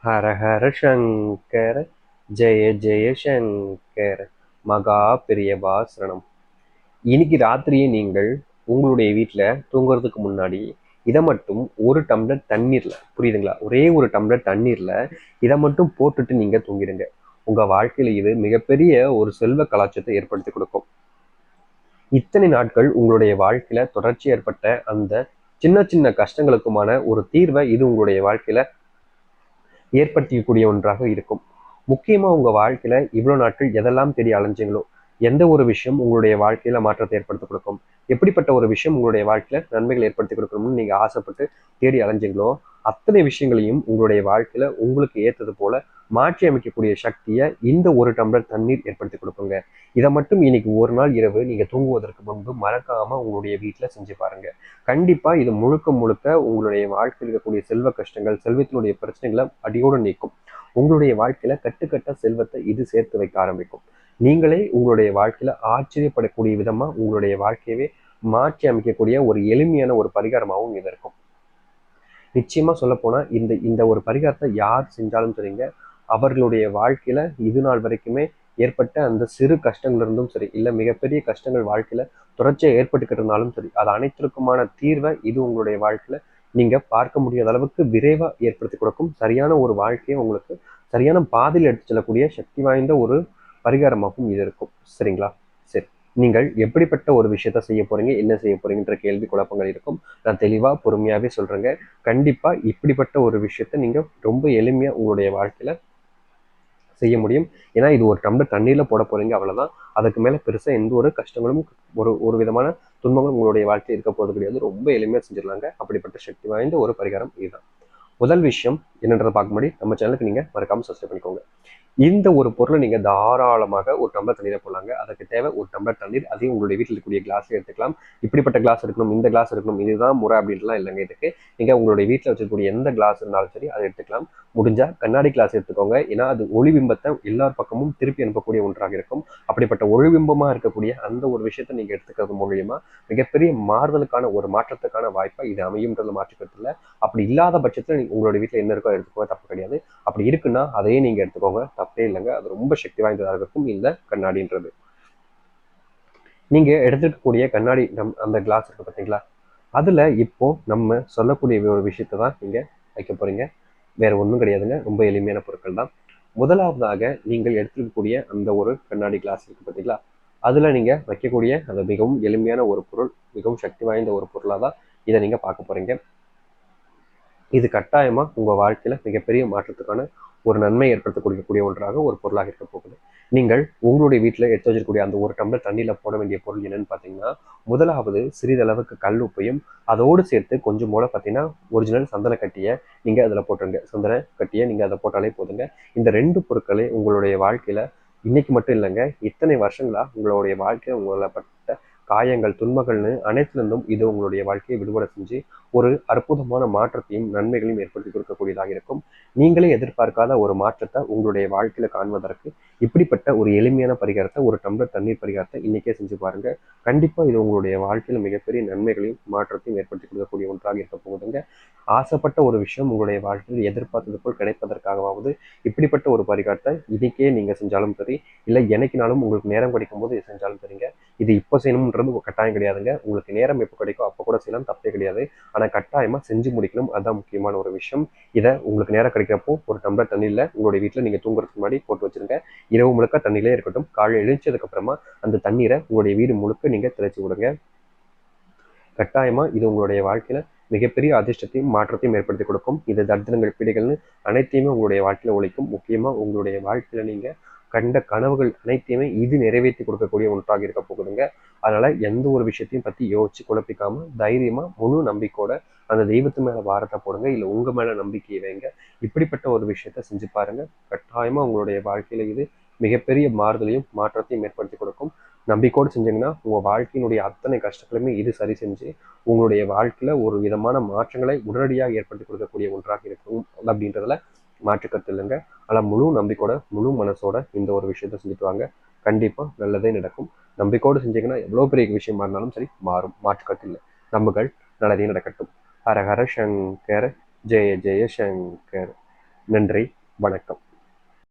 ஹர ஹர சங்கர ஜெய ஜெய சங்கர மகா பெரியவா சரணம். இன்னைக்கு ராத்திரியே நீங்கள் உங்களுடைய வீட்டில் தூங்குறதுக்கு முன்னாடி இதை மட்டும் ஒரு டம்ளர் தண்ணீர்ல, புரியுதுங்களா, ஒரே ஒரு டம்ளர் தண்ணீர்ல இதை மட்டும் போட்டுட்டு நீங்க தூங்கிடுங்க. உங்க வாழ்க்கையில இது மிகப்பெரிய ஒரு செல்வ கலாச்சாரத்தை ஏற்படுத்தி கொடுக்கும். இத்தனை நாட்கள் உங்களுடைய வாழ்க்கையில தொடர்ச்சி ஏற்பட்ட அந்த சின்ன சின்ன கஷ்டங்களுக்குமான ஒரு தீர்வை இது உங்களுடைய வாழ்க்கையில ஏற்படுத்திக்கக்கூடிய ஒன்றாக இருக்கும். முக்கியமா உங்க வாழ்க்கையில இவ்வளவு நாட்கள் எதெல்லாம் தேடி அலைஞ்சீங்களோ, எந்த ஒரு விஷயம் உங்களுடைய வாழ்க்கையில மாற்றத்தை ஏற்படுத்தி கொடுக்கும், எப்படிப்பட்ட ஒரு விஷயம் உங்களுடைய வாழ்க்கையில நன்மைகளை ஏற்படுத்தி கொடுக்கணும்னு நீங்க ஆசைப்பட்டு தேடி அலைஞ்சீங்களோ, அத்தனை விஷயங்களையும் உங்களுடைய வாழ்க்கையில உங்களுக்கு ஏற்றது போல மாற்றி அமைக்கக்கூடிய சக்தியை இந்த ஒரு டம்ளர் தண்ணீர் ஏற்படுத்தி கொடுக்குங்க. இதை மட்டும் இன்னைக்கு ஒரு நாள் இரவு நீங்க தூங்குவதற்கு முன்பு மறக்காம உங்களுடைய வீட்டுல செஞ்சு பாருங்க. கண்டிப்பா இது முழுக்க முழுக்க உங்களுடைய வாழ்க்கையில் இருக்கக்கூடிய செல்வ கஷ்டங்கள், செல்வத்தினுடைய பிரச்சனைகளை அடியோடு நீக்கும். உங்களுடைய வாழ்க்கையில கட்டுக்கட்ட செல்வத்தை இது சேர்த்து வைக்க ஆரம்பிக்கும். நீங்களே உங்களுடைய வாழ்க்கையில ஆச்சரியப்படக்கூடிய விதமா உங்களுடைய வாழ்க்கையவே மாற்றி அமைக்கக்கூடிய ஒரு எளிமையான ஒரு பரிகாரமாகவும் இது இருக்கும். நிச்சயமா சொல்ல போனா இந்த இந்த ஒரு பரிகாரத்தை யார் செஞ்சாலும் சரிங்க, அவர்களுடைய வாழ்க்கையில இது நாள் வரைக்குமே ஏற்பட்ட அந்த சிறு கஷ்டங்கள் இருந்தும் சரி, இல்ல மிகப்பெரிய கஷ்டங்கள் வாழ்க்கையில தொடர்ச்சியா ஏற்பட்டுக்கிட்டு இருந்தாலும் சரி, அது அனைத்திற்குமான தீர்வை இது உங்களுடைய வாழ்க்கையில நீங்க பார்க்க முடியாத அளவுக்கு விரைவா ஏற்படுத்தி கொடுக்கும். சரியான ஒரு வாழ்க்கையை உங்களுக்கு சரியான பாதையில் எடுத்து செல்லக்கூடிய சக்தி வாய்ந்த ஒரு பரிகாரமாகவும் இது இருக்கும். சரிங்களா? சரி, நீங்கள் எப்படிப்பட்ட ஒரு விஷயத்த செய்ய போறீங்க, என்ன செய்ய போறீங்கன்ற கேள்வி குழப்பங்கள் இருக்கும். நான் தெளிவா பொறுமையாவே சொல்றேங்க. கண்டிப்பா இப்படிப்பட்ட ஒரு விஷயத்த நீங்க ரொம்ப எளிமையா உங்களுடைய வாழ்க்கையில செய்ய முடியும். ஏன்னா இது ஒரு டம்ளர் தண்ணீர்ல போட போறீங்க, அவ்வளவுதான். அதுக்கு மேல பெருசா எந்த ஒரு கஷ்டங்களும் ஒரு விதமான துன்பங்களும் உங்களுடைய வாழ்க்கையில் இருக்க போறது கிடையாது. ரொம்ப எளிமையா செஞ்சிடலாங்க. அப்படிப்பட்ட சக்தி வாய்ந்த ஒரு பரிகாரம் இதுதான். முதல் விஷயம் என்னன்றதை பார்க்க முன்னாடி நம்ம சேனலுக்கு நீங்க மறக்காம சப்ஸ்கிரைப் பண்ணிக்கோங்க. இந்த ஒரு பொருளை நீங்க தாராளமாக ஒரு டம்ளர் தண்ணீரை போடலாங்க. அதுக்கு தேவை ஒரு டம்ளர் தண்ணீர். அதையும் உங்களுடைய வீட்டில் இருக்கக்கூடிய கிளாஸ் எடுத்துக்கலாம். இப்படிப்பட்ட கிளாஸ் இருக்கணும், இந்த கிளாஸ் இருக்கணும், இதுதான் முறை அப்படின்ட்டுலாம் இல்லைங்க. இதுக்கு நீங்க உங்களுடைய வீட்டில் வச்சிருக்கக்கூடிய எந்த கிளாஸ் இருந்தாலும் சரி அதை எடுத்துக்கலாம். முடிஞ்சா கண்ணாடி கிளாஸ் எடுத்துக்கோங்க. ஏன்னா அது ஒளிபிம்பத்தை எல்லா பக்கமும் திருப்பி அனுப்பக்கூடிய ஒன்றாக இருக்கும். அப்படிப்பட்ட ஒளிபிம்பமா இருக்கக்கூடிய அந்த ஒரு விஷயத்தை நீங்க எடுத்துக்கிறது மூலியமா மிகப்பெரிய மாறுதலுக்கான ஒரு மாற்றத்துக்கான வாய்ப்பா இது அமையும்ன்றது மாற்றிக்கிறது இல்லை. அப்படி இல்லாத பட்சத்தில் உங்களுடைய வீட்டில் என்ன இருக்கோ எடுத்துக்கோங்க, தப்பு கிடையாது. அப்படி இருக்குன்னா அதையே நீங்க எடுத்துக்கோங்க, தப்பே இல்லைங்க. அது ரொம்ப சக்தி வாய்ந்ததாக இருக்கும் இந்த கண்ணாடின்றது. நீங்க எடுத்துக்கக்கூடிய கண்ணாடி அந்த கிளாஸ் இருக்கு பார்த்தீங்களா, அதுல இப்போ நம்ம சொல்லக்கூடிய ஒரு விஷயத்தை தான் நீங்க வைக்க போறீங்க. வேற ஒன்றும் கிடையாதுங்க, ரொம்ப எளிமையான பொருட்கள் தான். முதலாவதாக நீங்கள் எடுத்துக்கக்கூடிய அந்த ஒரு கண்ணாடி கிளாஸ் இருக்கு பார்த்தீங்களா, அதுல நீங்க வைக்கக்கூடிய அந்த மிகவும் எளிமையான ஒரு பொருள், மிகவும் சக்தி வாய்ந்த ஒரு பொருளாக தான் இதை நீங்க பார்க்க போறீங்க. இது கட்டாயமா உங்க வாழ்க்கையில மிகப்பெரிய மாற்றத்துக்கான ஒரு நன்மை ஏற்படுத்த கொடுக்கக்கூடிய ஒன்றாக ஒரு பொருளாக இருக்க போகுது. நீங்கள் உங்களுடைய வீட்டில் எடுத்து வச்சிருக்கக்கூடிய அந்த ஒரு டம்ளர் தண்ணியில போட வேண்டிய பொருள் என்னன்னு பார்த்தீங்கன்னா, முதலாவது சிறிதளவுக்கு கல் உப்பையும் அதோடு சேர்த்து கொஞ்சம் போல பார்த்தீங்கன்னா ஒரிஜினல் சந்தன கட்டியை நீங்க அதில் போட்டுருங்க. சந்தன கட்டியை நீங்க அதை போட்டாலே போதுங்க. இந்த ரெண்டு பொருட்களை உங்களுடைய வாழ்க்கையில இன்னைக்கு மட்டும் இல்லைங்க, இத்தனை வருஷங்களா உங்களுடைய வாழ்க்கையில உங்களை பட்ட காயங்கள், துன்பங்கள்னு அனைத்திலிருந்தும் இது உங்களுடைய வாழ்க்கையை விடுபட செஞ்சு ஒரு அற்புதமான மாற்றத்தையும் நன்மைகளையும் ஏற்படுத்தி கொடுக்கக்கூடியதாக இருக்கும். நீங்களே எதிர்பார்க்காத ஒரு மாற்றத்தை உங்களுடைய வாழ்க்கையில காண்பதற்கு இப்படிப்பட்ட ஒரு எளிமையான பரிகாரத்தை, ஒரு டம்ளர் தண்ணீர் பரிகாரத்தை இன்னைக்கே செஞ்சு பாருங்க. கண்டிப்பா இது உங்களுடைய வாழ்க்கையில மிகப்பெரிய நன்மைகளையும் மாற்றத்தையும் ஏற்படுத்தி கொடுக்கக்கூடிய ஒன்றாக இருக்க போகுதுங்க. ஆசைப்பட்ட ஒரு விஷயம் உங்களுடைய வாழ்க்கையில் எதிர்பார்த்தது போல் கிடைப்பதற்காகவாவது இப்படிப்பட்ட ஒரு பரிகாரத்தை இன்னைக்கே நீங்க செஞ்சாலும் சரி, இல்லை என்னைக்குனாலும் உங்களுக்கு நேரம் கிடைக்கும் போது செஞ்சாலும் சரிங்க. இது இப்போ செய்யணும்ன்றது கட்டாயம் கிடையாதுங்க. உங்களுக்கு நேரம் எப்போ கிடைக்கும் அப்போ கூட செய்யலாம், தப்பே கிடையாது. ஆனா கட்டாயமா செஞ்சு முடிக்கணும், அதுதான் முக்கியமான ஒரு விஷயம். இதை உங்களுக்கு நேரம் கிடைக்கிறப்போ ஒரு டம்ளர் தண்ணியில உங்களுடைய வீட்டில் நீங்க தூங்குறதுக்கு முன்னாடி போட்டு வச்சிருங்க. இரவு முழுக்க தண்ணியிலே இருக்கட்டும். காலையில் எழுந்ததுக்கு அப்புறமா அந்த தண்ணீரை உங்களுடைய வீடு முழுக்க நீங்க தெளிச்சு விடுங்க. கட்டாயமா இது உங்களுடைய வாழ்க்கையில மிகப்பெரிய அதிர்ஷ்டத்தையும் மாற்றத்தையும் ஏற்படுத்தி கொடுக்கும். இது தரித்திரங்கள், பீடைகள்னு அனைத்தையுமே உங்களுடைய வாழ்க்கையில ஒழிக்கும். முக்கியமா உங்களுடைய வாழ்க்கையில நீங்க கண்ட கனவுகள் அனைத்தையுமே இது நிறைவேற்றி கொடுக்கக்கூடிய ஒன்றாக இருக்க போகுதுங்க. அதனால எந்த ஒரு விஷயத்தையும் பத்தி யோசிச்சு குழப்பிக்காம தைரியமா முழு நம்பிக்கையோட அந்த தெய்வத்து மேல பாரத்தை போடுங்க, இல்ல உங்க மேல நம்பிக்கையை வைங்க. இப்படிப்பட்ட ஒரு விஷயத்த செஞ்சு பாருங்க. கட்டாயமா உங்களுடைய வாழ்க்கையில இது மிகப்பெரிய மாறுதலையும் மாற்றத்தையும் ஏற்படுத்தி கொடுக்கும். நம்பிக்கையோடு செஞ்சீங்கன்னா உங்க வாழ்க்கையினுடைய அத்தனை கஷ்டங்களுமே இது சரி செஞ்சு உங்களுடைய வாழ்க்கையில ஒரு விதமான மாற்றங்களை உடனடியாக ஏற்படுத்தி கொடுக்கக்கூடிய ஒன்றாக இருக்கும் அப்படின்றதுல மாற்றுக்கருத்து இல்லைங்க. ஆனால் முழு நம்பிக்கையோட முழு மனசோட இந்த ஒரு விஷயத்த செஞ்சுட்டு வாங்க. கண்டிப்பா நல்லதே நடக்கும். நம்பிக்கையோடு செஞ்சீங்கன்னா எவ்வளவு பெரிய விஷயமா இருந்தாலும் சரி மாறும், மாற்றுக்கருத்து இல்லை. நம்புகள், நல்லதே நடக்கட்டும். ஹர ஹர சங்கர், ஜெய ஜெய சங்கர். நன்றி, வணக்கம்.